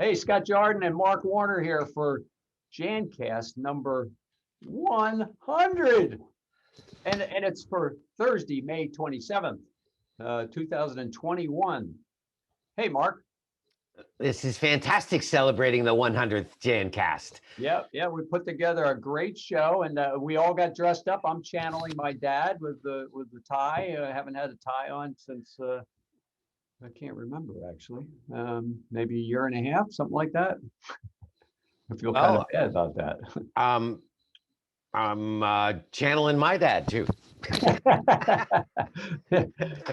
Hey, Scott Jordan and Mark Warner here for Jancast number 100. And it's for Thursday, May 27th, 2021. Hey, Mark. This is fantastic, celebrating the 100th Jancast. Yeah, we put together a great show, and we all got dressed up. I'm channeling my dad with the tie. I haven't had a tie on since I can't remember actually. Maybe a year and a half, something like that. I feel kind of Well, bad about that. um, I'm channeling my dad too.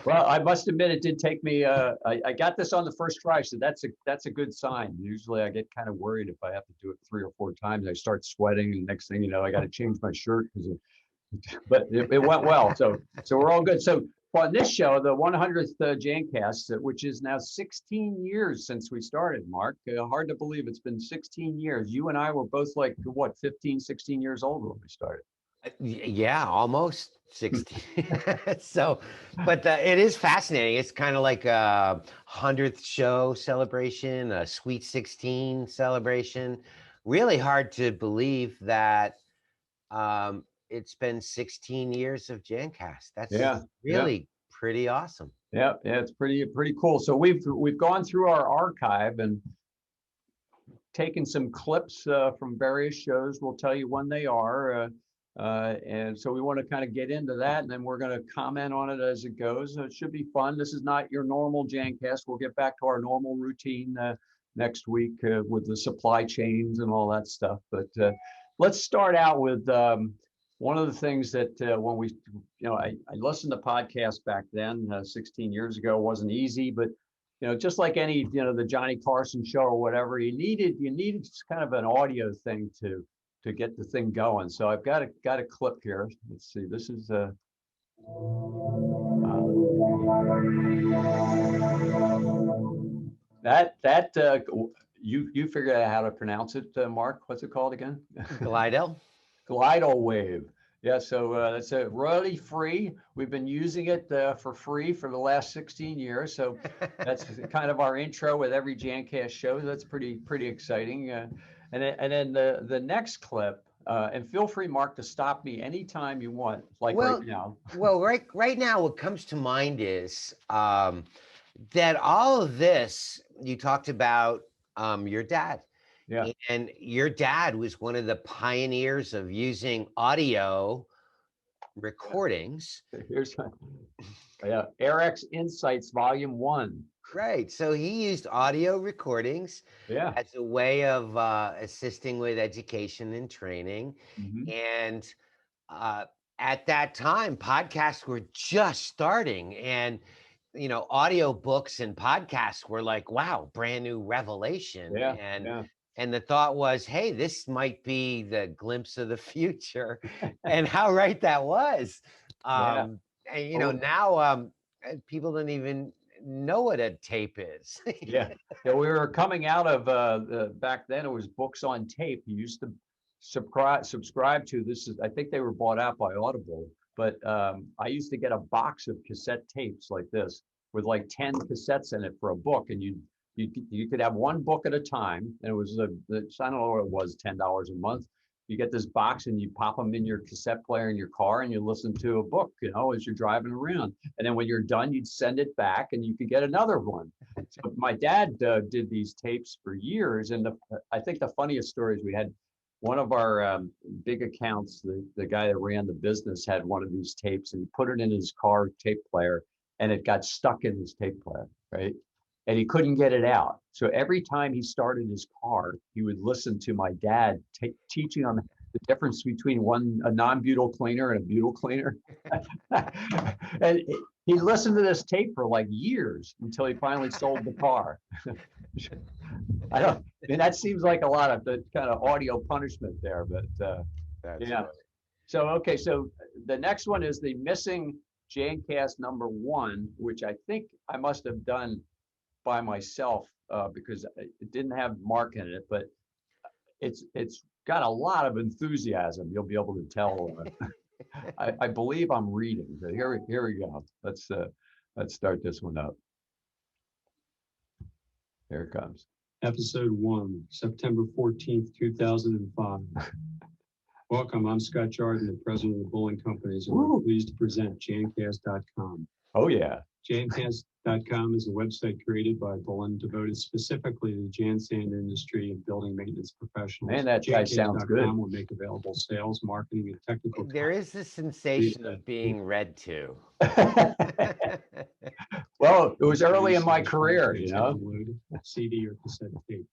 Well, I must admit it did take me. I got this on the first try, so that's a good sign. Usually, I get kind of worried if I have to do it 3 or 4 times. I start sweating, and next thing you know, I got to change my shirt but it went well. So we're all good. So on this show, the 100th Jancast, which is now 16 years since we started, Mark. Hard to believe it's been 16 years. You and I were both like what, 15, 16 years old when we started. Yeah, almost 60. So, but it is fascinating. It's kind of like a 100th show celebration, a Sweet 16 celebration. Really hard to believe that it's been 16 years of Jancast. That's Yeah, yeah. really pretty awesome. Yeah, it's pretty cool. So we've gone through our archive and taken some clips from various shows. We'll tell you when they are, and so we want to kind of get into that, and then we're going to comment on it as it goes. So it should be fun. This is not your normal Jancast. We'll get back to our normal routine next week with the supply chains and all that stuff. But let's start out with. One of the things that when I listened to podcasts back then, 16 years ago, wasn't easy, but just like any, the Johnny Carson show or whatever, you needed kind of an audio thing to get the thing going. So I've got a clip here. Let's see. This is that you figured out how to pronounce it, Mark. What's it called again? Glidel? Glidal wave. Yeah, so it's a royalty free. We've been using it for free for the last 16 years. So that's kind of our intro with every Jancast show. That's pretty exciting. And then the next clip, and feel free, Mark, to stop me anytime you want, like right Well, now. well, right now, what comes to mind is that all of this you talked about your dad, Yeah. and your dad was one of the pioneers of using audio recordings. Here's yeah, AirX Insights Volume 1. Right. So he used audio recordings Yeah. as a way of assisting with education and training. Mhm. And uh, at that time, podcasts were just starting. And audio books and podcasts were like, wow, brand new revelation. Yeah. And Yeah. and the thought was, hey, this might be the glimpse of the future. And how right that was. Yeah. And Oh, now people don't even know what a tape is. yeah. Yeah, we were coming out of back then it was books on tape. You used to subscribe to this is I think they were bought out by Audible, but I used to get a box of cassette tapes like this with like 10 cassettes in it for a book, and you could have one book at a time, and it was I don't know what it was, $10 a month. You get this box and you pop them in your cassette player in your car and you listen to a book, as you're driving around. And then when you're done, you'd send it back and you could get another one. So my dad did these tapes for years. And I think the funniest story is we had one of our big accounts, the guy that ran the business had one of these tapes and he put it in his car tape player and it got stuck in his tape player, right? And he couldn't get it out. So every time he started his car, he would listen to my dad teaching him the difference between a non-butyl cleaner and a butyl cleaner. And he listened to this tape for like years until he finally sold the car. I mean, that seems like a lot of the kind of audio punishment there, but That's yeah. funny. So, okay, so the next one is the missing Jancast number 1, which I think I must have done by myself because it didn't have Mark in it, but it's got a lot of enthusiasm. You'll be able to tell. I believe I'm reading. So here we go. Let's start this one up. Here it comes. Episode 1, September 14th, 2005. Welcome, I'm Scott Jordan, the president of the Bowling Companies, and we're pleased to present Jancast.com. Oh, yeah. Jancast.com is a website created by Bolin devoted specifically to the Jan sand industry and building maintenance professionals. Man, that guy sounds good. Jancast.com will make available sales, marketing, and technical. There is the sensation of being read to. Well, it was early in my career, you know. Download CD or cassette tape.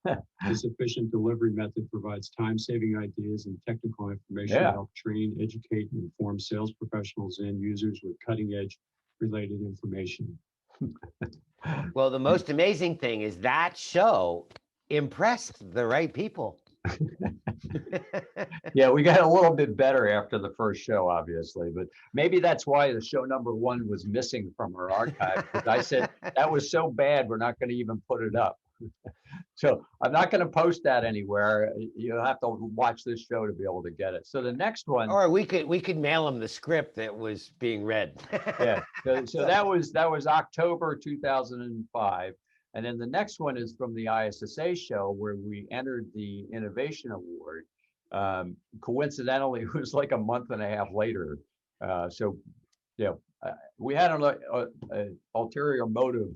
This efficient delivery method provides time-saving ideas and technical information to help train, educate, and inform sales professionals and users with cutting-edge related information. Well, the most amazing thing is that show impressed the right people. Yeah, we got a little bit better after the first show, obviously, but maybe that's why the show number 1 was missing from our archive, because I said that was so bad, we're not going to even put it up. So I'm not going to post that anywhere. You'll have to watch this show to be able to get it. So the next one, or we could mail them the script that was being read. Yeah. So that was October 2005. And then the next one is from the ISSA show where we entered the Innovation Award. Coincidentally, it was like a month and a half later. So, yeah, we had an ulterior motive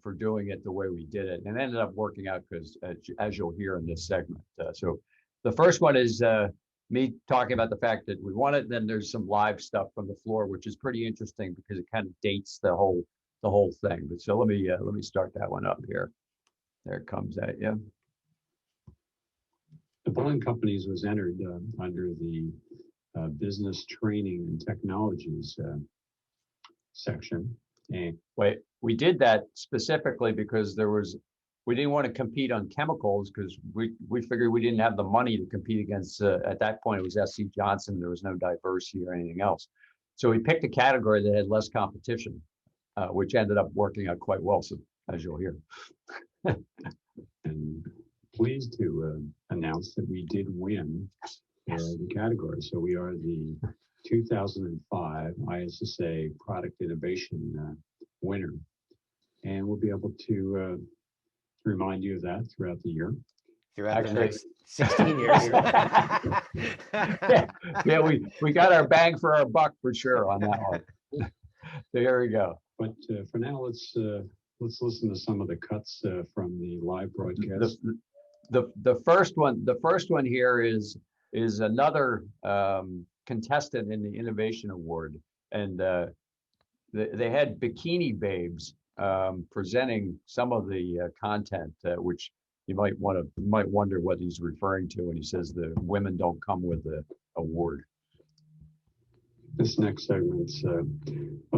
for doing it the way we did it, and it ended up working out because, as you'll hear in this segment. So the first one is me talking about the fact that we won it. Then there's some live stuff from the floor, which is pretty interesting because it kind of dates the whole thing. But so let me start that one up here. There it comes at you. The Bowling Companies was entered under the business training and technologies section. And wait, we did that specifically because we didn't want to compete on chemicals because we figured we didn't have the money to compete against, at that point it was SC Johnson. There was no diversity or anything else. So we picked a category that had less competition, which ended up working out quite well, so, as you'll hear. And pleased to announce that we did win the category. So we are the 2005 ISSA Product Innovation winner. And we'll be able to remind you of that throughout the year. Throughout the next 16 years. yeah, we got our bang for our buck for sure on that one. There we go. But for now, let's listen to some of the cuts from the live broadcast. The first one here is another contestant in the Innovation Award, and they had Bikini Babes presenting some of the content, which you might wonder what he's referring to when he says the women don't come with the award. This next segment's a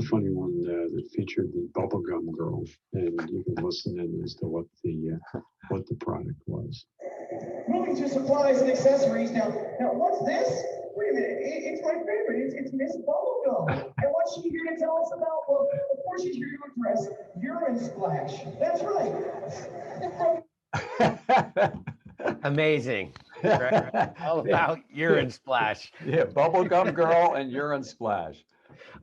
funny one that featured the bubblegum girl, and you can listen in as to what the product was. Moving to supplies and accessories. Now, what's this? Wait a minute, it's my favorite. It's Miss Bubblegum. And what's she here to tell us about? Well, of course she's here to address urine splash. That's right. Amazing. All about urine splash. Yeah, bubblegum girl and urine splash.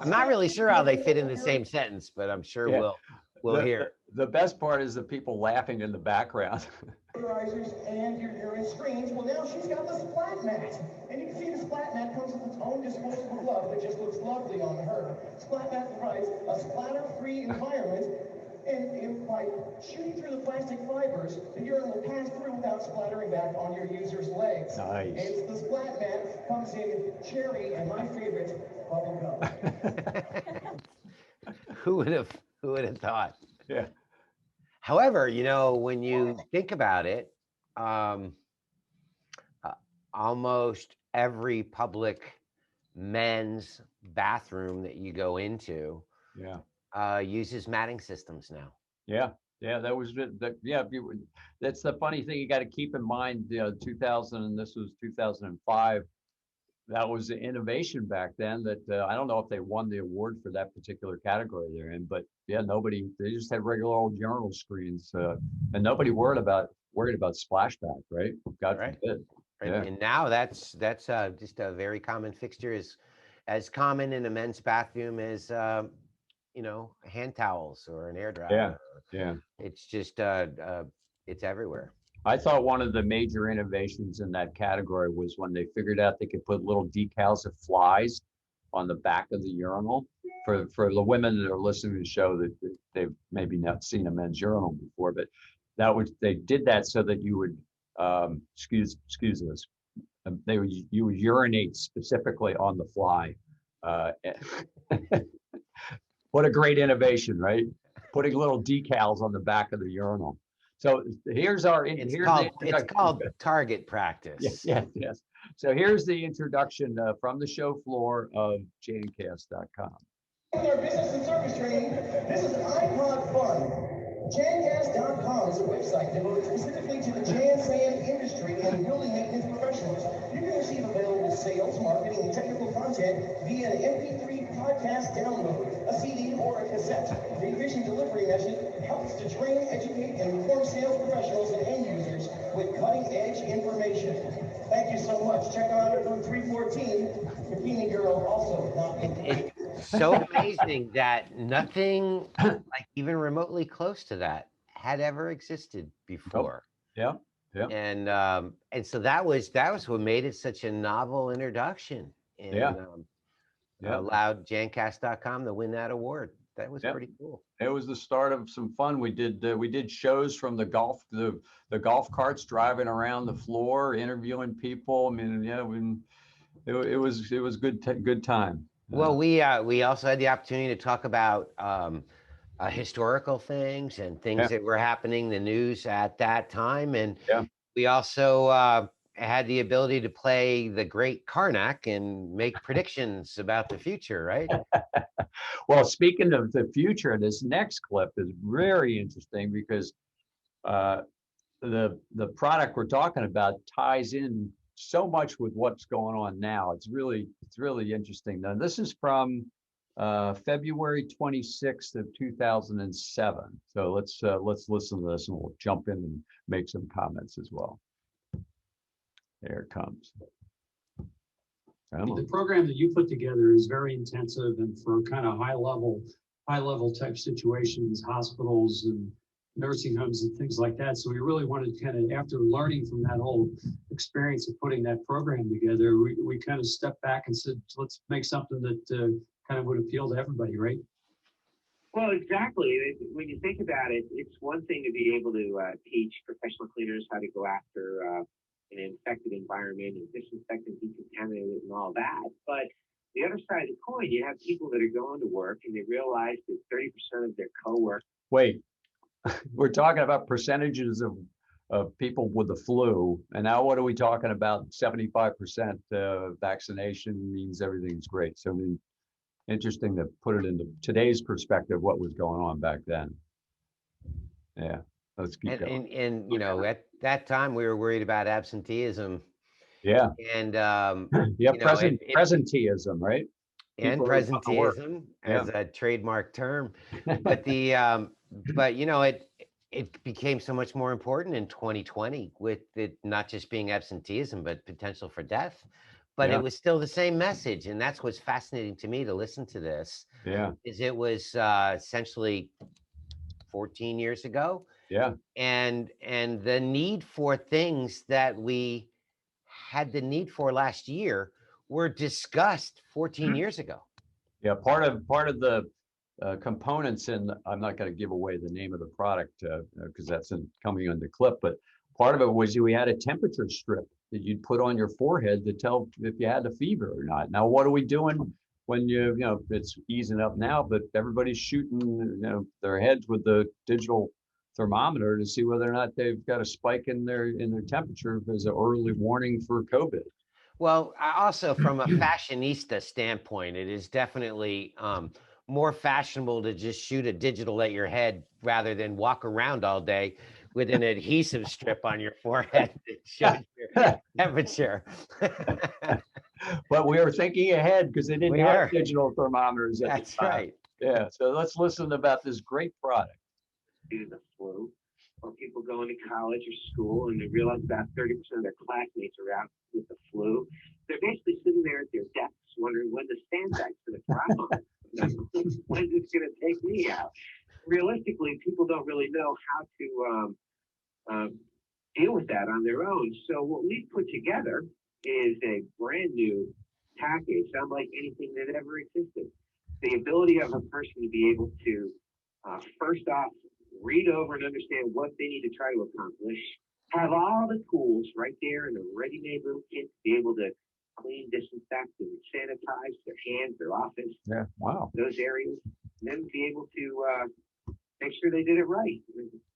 I'm not really sure how they fit in the same sentence, but I'm sure we'll hear. The best part is the people laughing in the background. And your urine screens. Well, now she's got the splat mat. And you can see the splat mat comes with its own disposable glove that just looks lovely on her. Splat mat provides a splatter-free environment, and by shooting through the plastic fibers, the urine will pass through without splattering back on your user's legs. Nice. And the splat mat comes in cherry and my favorite, bubblegum. Who would have thought? Yeah. However, when you think about it, almost every public men's bathroom that you go into uses matting systems now. Yeah, that was that's the funny thing you got to keep in mind. 2000, and this was 2005. That was the innovation back then. That I don't know if they won the award for that particular category they're in, but yeah, they just had regular old urinal screens, and nobody worried about splashback, right? God forbid. Right. Yeah. And now that's just a very common fixture, as common in a men's bathroom as hand towels or an air dryer. Yeah. It's just it's everywhere. I thought one of the major innovations in that category was when they figured out they could put little decals of flies on the back of the urinal. For the women that are listening to the show that they've maybe not seen a men's urinal before, but they did that so that you would excuse this. You would urinate specifically on the fly. What a great innovation, right? Putting little decals on the back of the urinal. So here's It's called target practice. Yes. So here's the introduction from the show floor of Jancast.com. With our business and service training, this is iPod Fun. Jancast.com is a website devoted specifically to the Jan sand industry and building maintenance professionals. You can receive available sales, marketing, and technical content via an MP3 podcast download, a CD, or a cassette. The efficient delivery method helps to train, educate, and inform sales professionals and end users with cutting-edge information. Thank you so much. Check out episode 314, Bikini Girl, also not It's so amazing that nothing like even remotely close to that had ever existed before. Yeah. And so that was what made it such a novel introduction, and allowed Jancast.com to win that award. That was pretty cool. It was the start of some fun. We did shows from the golf carts driving around the floor, interviewing people. I mean, it was good time. Well, we also had the opportunity to talk about historical things and things that were happening in the news at that time, and we also had the ability to play the great Karnak and make predictions about the future, right? Well, speaking of the future, this next clip is very interesting because the product we're talking about ties in so much with what's going on now. It's really interesting. Now, this is from February 26th of 2007. So let's listen to this and we'll jump in and make some comments as well. There it comes. The program that you put together is very intensive and for kind of high level type situations, hospitals and nursing homes and things like that. So we really wanted to kind of, after learning from that whole experience of putting that program together, we kind of stepped back and said, let's make something that kind of would appeal to everybody, right? Well, exactly. When you think about it, it's one thing to be able to teach professional cleaners how to go after an infected environment and disinfect and decontaminate it and all that. But the other side of the coin, you have people that are going to work and they realize that 30% of their coworkers. Wait, we're talking about percentages of people with the flu. And now what are we talking about? 75% vaccination means everything's great. So I mean, interesting to put it into today's perspective, what was going on back then. Yeah, let's keep going. And you know, at that time we were worried about absenteeism. Yeah. And presenteeism, right? And presenteeism as a trademark term. But but you know, it became so much more important in 2020 with it not just being absenteeism, but potential for death. But it was still the same message. And that's what's fascinating to me to listen to this. Yeah. Is it was essentially 14 years ago. Yeah. And the need for things that we had the need for last year were discussed 14 years ago. Yeah. Part of the components, and I'm not going to give away the name of the product because that's coming on the clip, but part of it was we had a temperature strip that you'd put on your forehead to tell if you had a fever or not. Now, what are we doing when you know, it's easing up now, but everybody's shooting their heads with the digital thermometer to see whether or not they've got a spike in their temperature as an early warning for COVID. Well, also from a fashionista standpoint, it is definitely more fashionable to just shoot a digital at your head rather than walk around all day with an adhesive strip on your forehead that shows your temperature. But we were thinking ahead because they didn't have digital thermometers at That's the time. right. Yeah. So let's listen about this great product. Due to the flu, or people going to college or school and they realize about 30% of their classmates are out with the flu. They're basically sitting there at their desks wondering when the sandbag's going to drop on them. When's it going to take me out? Realistically, people don't really know how to deal with that on their own. So what we've put together is a brand new package, unlike anything that ever existed. The ability of a person to be able to, first off, read over and understand what they need to try to accomplish, have all the tools right there in a ready-made little kit to be able to clean, disinfect, and sanitize their hands, their office, Yeah. Wow. those areas, and then be able to make sure they did it right.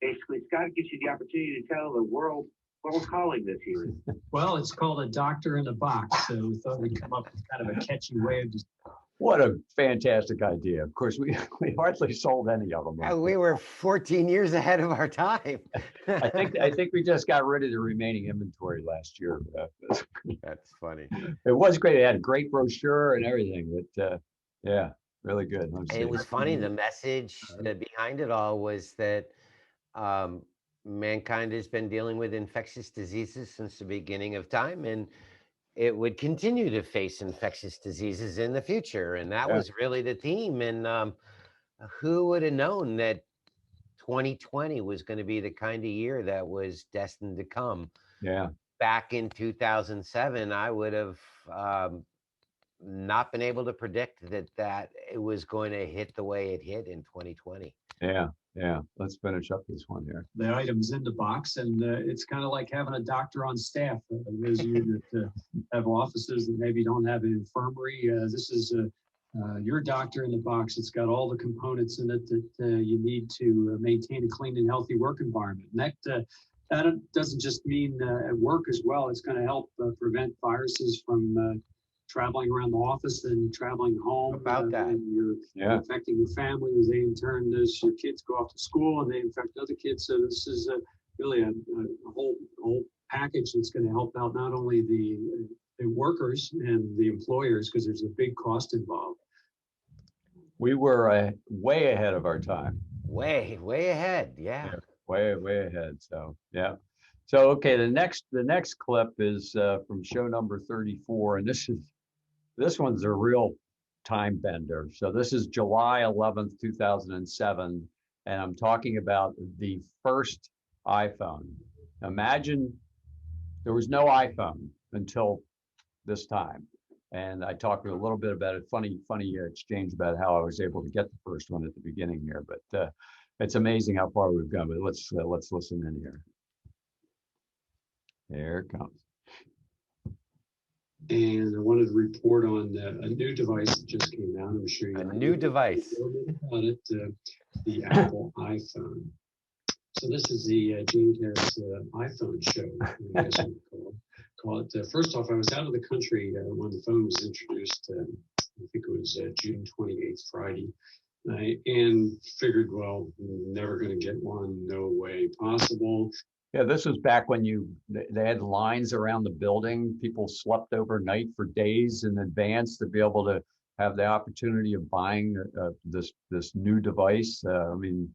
Basically, Scott gives you the opportunity to tell the world what we're calling this here. Well, it's called a doctor in a box. So we thought we'd come up with kind of a catchy way of just. What a fantastic idea. Of course, we hardly sold any of them. We were 14 years ahead of our time. I think we just got rid of the remaining inventory last year. That's funny. It was great. It had a great brochure and everything, but yeah, really good. It was funny. The message behind it all was that mankind has been dealing with infectious diseases since the beginning of time, and it would continue to face infectious diseases in the future. And that was really the theme. And who would have known that 2020 was going to be the kind of year that was destined to come? Yeah. Back in 2007, I would have not been able to predict that it was going to hit the way it hit in 2020. Yeah. Let's finish up this one here. The items in the box, and it's kind of like having a doctor on staff. Those of you that have offices that maybe don't have an infirmary, this is your doctor in the box. It's got all the components in it that you need to maintain a clean and healthy work environment. And that doesn't just mean at work as well. It's going to help prevent viruses from traveling around the office and traveling home. About that. And you're infecting your family, as they in turn, as your kids go off to school and they infect other kids. So this is really a whole package that's going to help out not only the workers and the employers, because there's a big cost involved. We were way ahead of our time. Way ahead. Yeah. Way ahead. So yeah. So okay, the next clip is from show number 34, and this one's a real time bender. So this is July 11th, 2007, and I'm talking about the first iPhone. Imagine there was no iPhone until this time. And I talked a little bit about it, funny exchange about how I was able to get the first one at the beginning here, but it's amazing how far we've gone. But let's listen in here. There it comes. And I wanted to report on a new device that just came out. I'm sure you A new device. About it, the Apple iPhone. So this is the Jancast iPhone show, I guess you would call it. First off, I was out of the country when the phone was introduced. I think it was June 28th, Friday. And figured, well, never going to get one, no way possible. Yeah, this was back when they had lines around the building. People slept overnight for days in advance to be able to have the opportunity of buying this new device. I mean,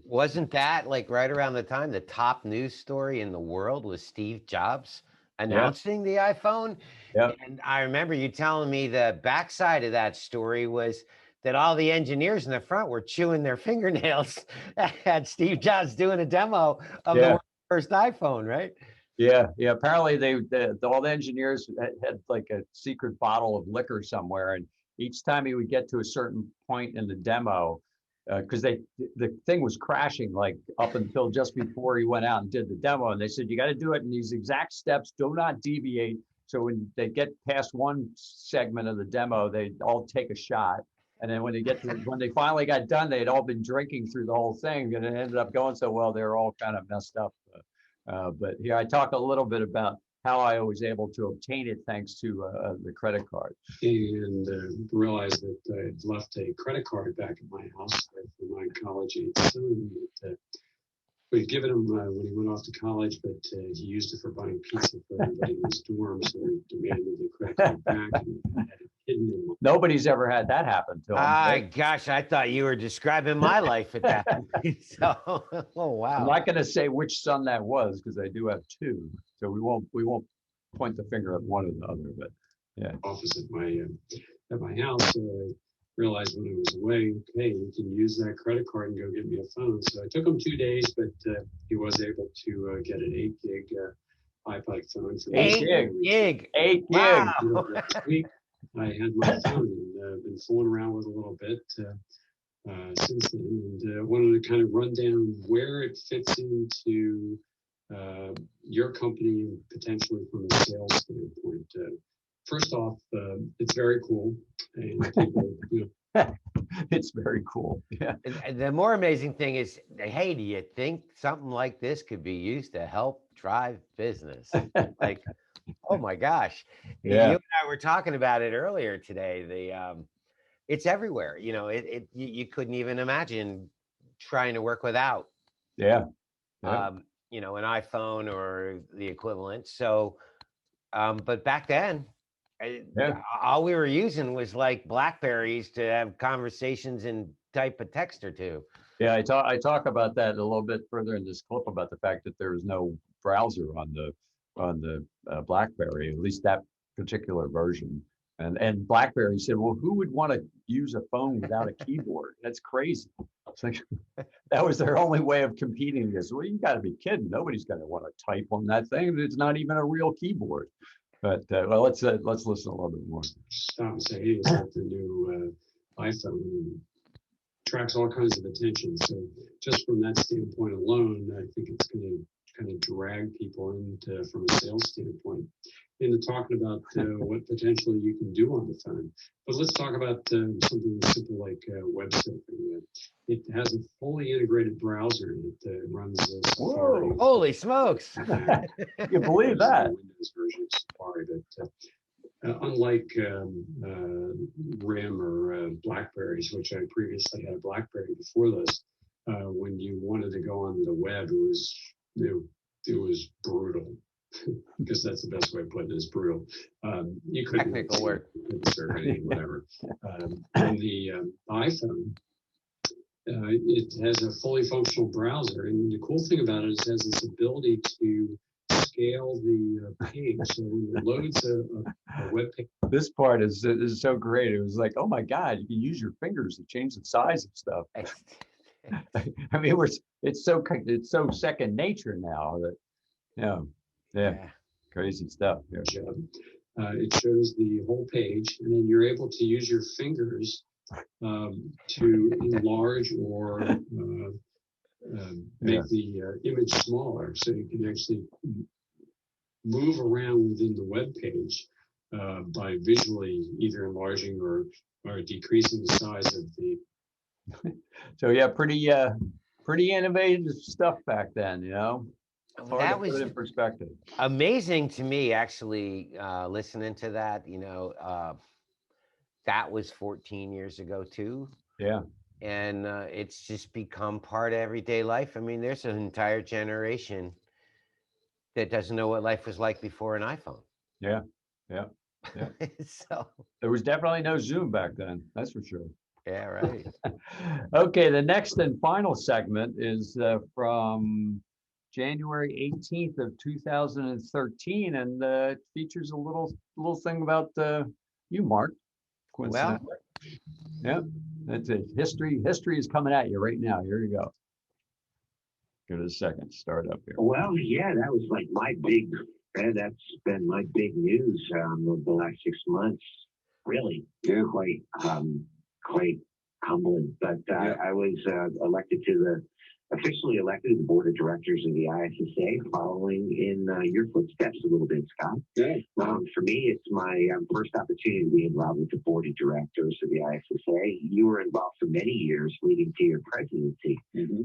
wasn't that like right around the time the top news story in the world was Steve Jobs announcing the iPhone? Yeah. And I remember you telling me the backside of that story was that all the engineers in the front were chewing their fingernails at Steve Jobs doing a demo of the first iPhone, right? Yeah. Apparently, all the engineers had like a secret bottle of liquor somewhere, and each time he would get to a certain point in the demo, because the thing was crashing like up until just before he went out and did the demo, and they said you got to do it in these exact steps. Do not deviate. So when they get past one segment of the demo, they all take a shot. And then when they finally got done, they'd all been drinking through the whole thing, and it ended up going so well. They were all kind of messed up. But here I talk a little bit about how I was able to obtain it thanks to the credit card. And realized that I had left a credit card back at my house for my college-age son. We'd given him when he went off to college, but he used it for buying pizza for everybody in his dorm, so he demanded the credit card back and had it hidden in my. Nobody's ever had that happen to him. Gosh, I thought you were describing my life at that point. So, oh wow. I'm not going to say which son that was because I do have two, so we won't point the finger at one or the other. But yeah. Office at my house. realized when I was away, okay, you can use that credit card and go get me a phone. So it took him 2 days, but he was able to get an 8 gig iPod phone for me. 8 gig. 8 gig. Wow. Last week, I had my phone and been fooling around with it a little bit since then, and wanted to kind of run down where it fits into your company and potentially from a sales standpoint. First off, it's very cool, and people, It's very cool. Yeah. And the more amazing thing is, hey, do you think something like this could be used to help drive business? Like, oh my gosh. Yeah. You and I were talking about it earlier today. It's everywhere. You couldn't even imagine trying to work without Yeah. an iPhone or the equivalent. So but back then, all we were using was like Blackberries to have conversations and type a text or two. Yeah, I talk about that a little bit further in this clip about the fact that there was no browser on the BlackBerry, at least that particular version. And BlackBerry said, well, who would want to use a phone without a keyboard? That's crazy. It's like, that was their only way of competing against. Well, you got to be kidding. Nobody's going to want to type on that thing. It's not even a real keyboard. But well, let's listen a little bit more. Stop and say, hey, is that the new iPhone? And tracks all kinds of attention. So just from that standpoint alone, I think it's going to kind of drag people into, from a sales standpoint, into talking about what potentially you can do on the phone. But let's talk about something simple like web surfing. It has a fully integrated browser that runs Safari. Whoa, holy smokes! You believe that? Windows version of Safari, but unlike RIM or Blackberries, which I previously had a Blackberry before this, when you wanted to go on the web, it was brutal. Because that's the best way of putting it, is brutal. You couldn't Technical word. serve anything, whatever. On the iPhone, it has a fully functional browser, and the cool thing about it is it has this ability to scale the page. So when it loads a web page. This part is so great. It was like, oh my God, you can use your fingers to change the size of stuff. I mean, it's so second nature now that, yeah, crazy stuff. Yeah. It shows the whole page, and then you're able to use your fingers to enlarge or make the image smaller, so you can actually move around within the web page by visually either enlarging or decreasing the size of the. So yeah, pretty innovative stuff back then, That was put it in perspective. Amazing to me, actually, listening to that. That was 14 years ago too. Yeah. And it's just become part of everyday life. I mean, there's an entire generation that doesn't know what life was like before an iPhone. Yeah. So there was definitely no Zoom back then. That's for sure. Yeah, right. Okay, the next and final segment is from January 18th of 2013, and features a little thing about you, Mark. Well, yeah, that's it. History is coming at you right now. Here you go. Give it a second. Start up here. Well, yeah, that was like that's been my big news over the last 6 months. Really, yeah, quite humbling. But I was officially elected to the board of directors of the ISSA, following in your footsteps a little bit, Scott. Yeah. For me, it's my first opportunity to be involved with the board of directors of the ISSA. You were involved for many years, leading to your presidency. Mm-hmm.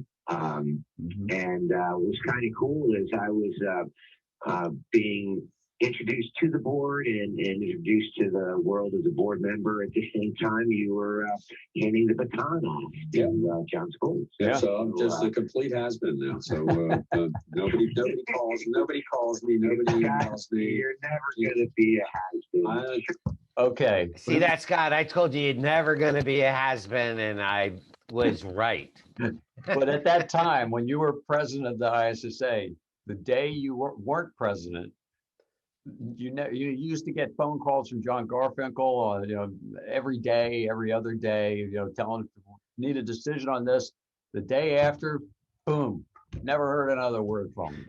And what was kind of cool is I was being introduced to the board and introduced to the world as a board member. At the same time, you were handing the baton off to John Scholes. Yeah, so I'm just a complete has-been now. So nobody calls me, nobody emails me. You're never going to be a has-been. Okay. See that, Scott? I told you you're never going to be a has-been, and I was right. But at that time, when you were president of the ISSA, the day you weren't president, you used to get phone calls from John Garfinkel, every day, every other day, telling him need a decision on this. The day after, boom, never heard another word from him.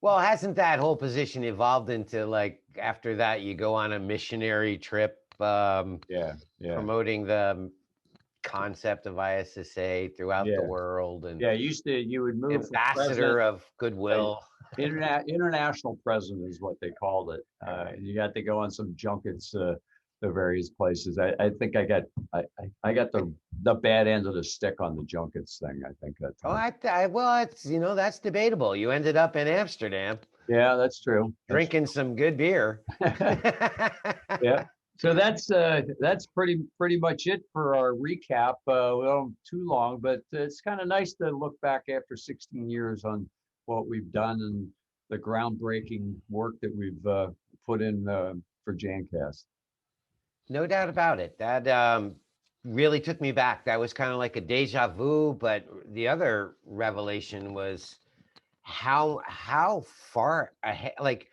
Well, hasn't that whole position evolved into like after that you go on a missionary trip Yeah, promoting the concept of ISSA throughout the Yeah. world and yeah. You would move from ambassador president, of goodwill. international president is what they called it. And you got to go on some junkets to various places. I think I got the bad end of the stick on the junkets thing. I think that Oh, time. well, it's that's debatable. You ended up in Amsterdam Yeah, that's true. drinking some good beer. Yeah. So that's pretty much it for our recap. We don't too long, but it's kind of nice to look back after 16 years on what we've done and the groundbreaking work that we've put in for Jancast. No doubt about it. That really took me back. That was kind of like a deja vu. But the other revelation was how far ahead. Like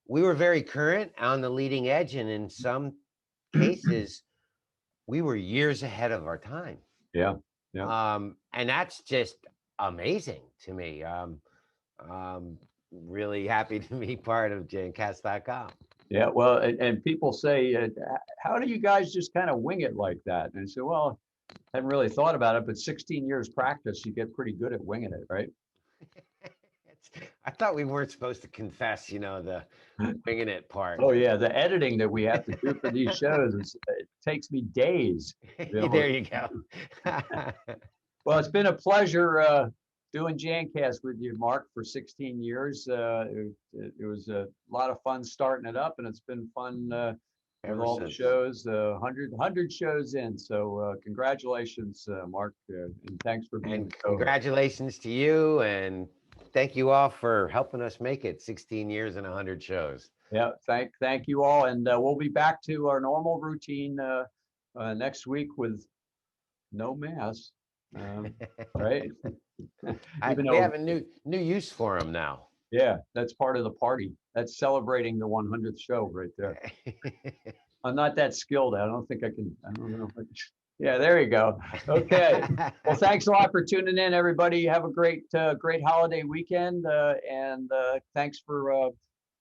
we were very current on the leading edge, and in some cases, we were years ahead of our time. Yeah, yeah. And that's just amazing to me. Really happy to be part of Jancast.com. Yeah, well, and people say, how do you guys just kind of wing it like that? And I say, well, I hadn't really thought about it, but 16 years practice, you get pretty good at winging it, right? I thought we weren't supposed to confess, the winging it part. Oh yeah, the editing that we have to do for these shows it takes me days. There you go. Well, it's been a pleasure doing Jancast with you, Mark, for 16 years. It was a lot of fun starting it up, and it's been fun with Ever all the since. shows, 100 shows in. So congratulations, Mark, and thanks for being And the co-host. congratulations to you, and thank you all for helping us make it 16 years and 100 shows. Yeah, thank you all, and we'll be back to our normal routine next week with no mass, right? Even We though, have a new use for them now. yeah, that's part of the party. That's celebrating the 100th show right there. I'm not that skilled. I don't think I can. I don't know. Yeah, there you go. Okay. Well, thanks a lot for tuning in, everybody. Have a great holiday weekend, and thanks for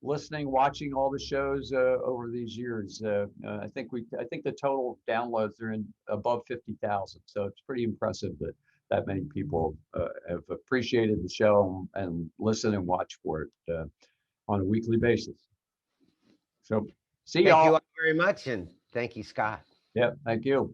listening, watching all the shows over these years. I think the total downloads are in above 50,000, so it's pretty impressive that many people have appreciated the show and listen and watch for it on a weekly basis. So see y'all. Thank you all very much, and thank you, Scott. Yeah, thank you.